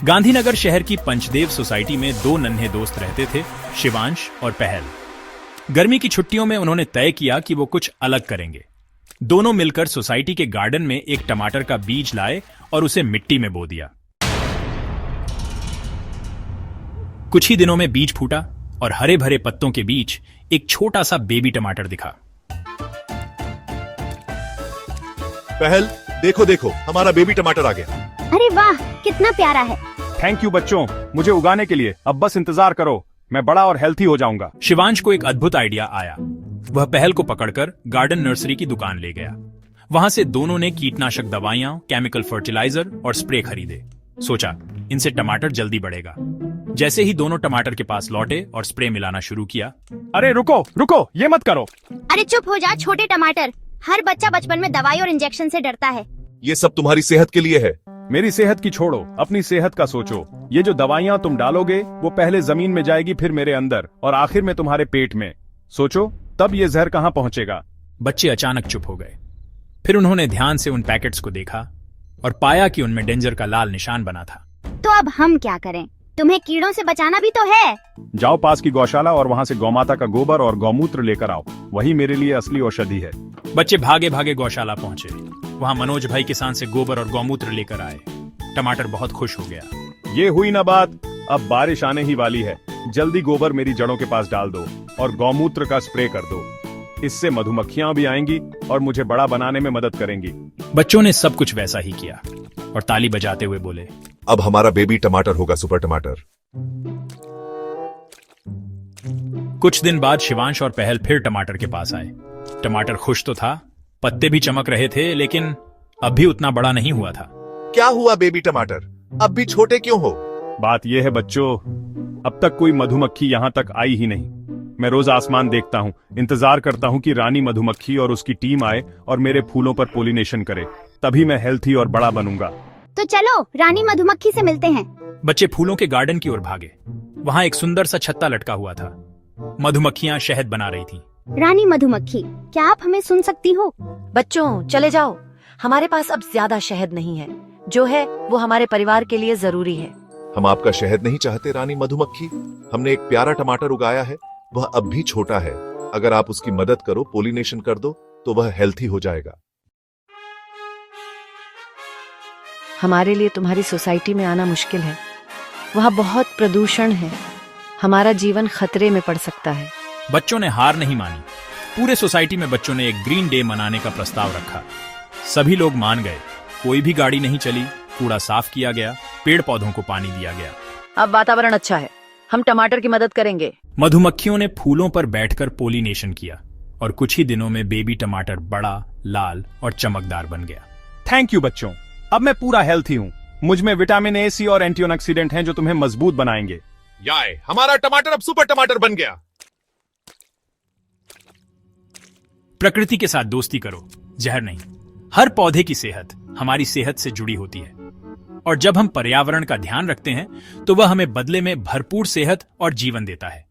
गांधीनगर शहर की पंचदेव सोसाइटी में दो नन्हे दोस्त रहते थे, शिवांश और पहल। गर्मी की छुट्टियों में उन्होंने तय किया कि वो कुछ अलग करेंगे। दोनों मिलकर सोसाइटी के गार्डन में एक टमाटर का बीज लाए और उसे मिट्टी में बो दिया। कुछ ही दिनों में बीज फूटा और हरे भरे पत्तों के बीच एक छोटा सा बेबी टमाटर दिखा। पहल, देखो देखो, हमारा बेबी टमाटर आ गया। अरे वाह, कितना प्यारा है। थैंक यू बच्चों, मुझे उगाने के लिए। अब बस इंतजार करो, मैं बड़ा और हेल्थी हो जाऊंगा। शिवांश को एक अद्भुत आइडिया आया। वह पहल को पकड़कर गार्डन नर्सरी की दुकान ले गया। वहां से दोनों ने कीटनाशक दवाइयां, केमिकल फर्टिलाइजर और स्प्रे खरीदे। सोचा, इनसे टमाटर जल्दी बढ़ेगा। जैसे ही दोनों टमाटर के पास लौटे और स्प्रे मिलाना शुरू किया। अरे रुको रुको, ये मत करो। अरे चुप हो जा छोटे टमाटर। हर बच्चा बचपन में दवाई और इंजेक्शन से डरता है। ये सब तुम्हारी सेहत के लिए है। मेरी सेहत की छोड़ो, अपनी सेहत का सोचो। ये जो दवाइयाँ तुम डालोगे वो पहले जमीन में जाएगी, फिर मेरे अंदर और आखिर में तुम्हारे पेट में। सोचो, तब ये जहर कहाँ पहुंचेगा। बच्चे अचानक चुप हो गए। फिर उन्होंने ध्यान से उन पैकेट्स को देखा और पाया कि उनमें डेंजर का लाल निशान बना था। तो अब हम क्या करें? तुम्हें कीड़ों से बचाना भी तो है। जाओ पास की गौशाला और वहाँ से गौमाता का गोबर और गौमूत्र लेकर आओ। वही मेरे लिए असली औषधि है। बच्चे भागे भागे गौशाला पहुंचे। वहां मनोज भाई किसान से गोबर और गौमूत्र लेकर आए। टमाटर बहुत खुश हो गया। ये हुई ना बात, अब बारिश आने ही वाली है। जल्दी गोबर मेरी जड़ों के पास डाल दो और गौमूत्र का स्प्रे कर दो। इससे मधुमक्खियां भी आएंगी और मुझे बड़ा बनाने में मदद करेंगी। बच्चों ने सब कुछ वैसा ही किया और ताली बजाते हुए बोले, अब हमारा बेबी टमाटर होगा सुपर टमाटर। कुछ दिन बाद शिवांश और पहल फिर टमाटर के पास आए। टमाटर खुश तो था, पत्ते भी चमक रहे थे, लेकिन अब भी उतना बड़ा नहीं हुआ था। क्या हुआ बेबी टमाटर, अब भी छोटे क्यों हो? बात यह है बच्चों, अब तक कोई मधुमक्खी यहाँ तक आई ही नहीं। मैं रोज आसमान देखता हूँ, इंतजार करता हूँ कि रानी मधुमक्खी और उसकी टीम आए और मेरे फूलों पर पोलिनेशन करे। तभी मैं हेल्थी और बड़ा बनूंगा। तो चलो रानी मधुमक्खी से मिलते हैं। बच्चे फूलों के गार्डन की ओर भागे। वहां एक सुंदर सा छत्ता लटका हुआ था। मधुमक्खियां शहद बना रही थीं। रानी मधुमक्खी, क्या आप हमें सुन सकती हो? बच्चों चले जाओ, हमारे पास अब ज्यादा शहद नहीं है। जो है वो हमारे परिवार के लिए जरूरी है। हम आपका शहद नहीं चाहते रानी मधुमक्खी। हमने एक प्यारा टमाटर उगाया है, वह अब भी छोटा है। अगर आप उसकी मदद करो, पोलिनेशन कर दो, तो वह हेल्थी हो जाएगा। हमारे लिए तुम्हारी सोसाइटी में आना मुश्किल है। वहाँ बहुत प्रदूषण है। हमारा जीवन खतरे में पड़ सकता है। बच्चों ने हार नहीं मानी। पूरे सोसाइटी में बच्चों ने एक ग्रीन डे मनाने का प्रस्ताव रखा। सभी लोग मान गए। कोई भी गाड़ी नहीं चली, कूड़ा साफ किया गया, पेड़ पौधों को पानी दिया गया। अब वातावरण अच्छा है, हम टमाटर की मदद करेंगे। मधुमक्खियों ने फूलों पर बैठकर पोलिनेशन किया और कुछ ही दिनों में बेबी टमाटर बड़ा, लाल और चमकदार बन गया। थैंक यू बच्चों, अब मैं पूरा हेल्थी हूँ। मुझ में विटामिन ए, सी और एंटीऑक्सीडेंट हैं जो तुम्हें मजबूत बनाएंगे। याय, हमारा टमाटर अब सुपर टमाटर बन गया। प्रकृति के साथ दोस्ती करो, जहर नहीं। हर पौधे की सेहत हमारी सेहत से जुड़ी होती है और जब हम पर्यावरण का ध्यान रखते हैं तो वह हमें बदले में भरपूर सेहत और जीवन देता है।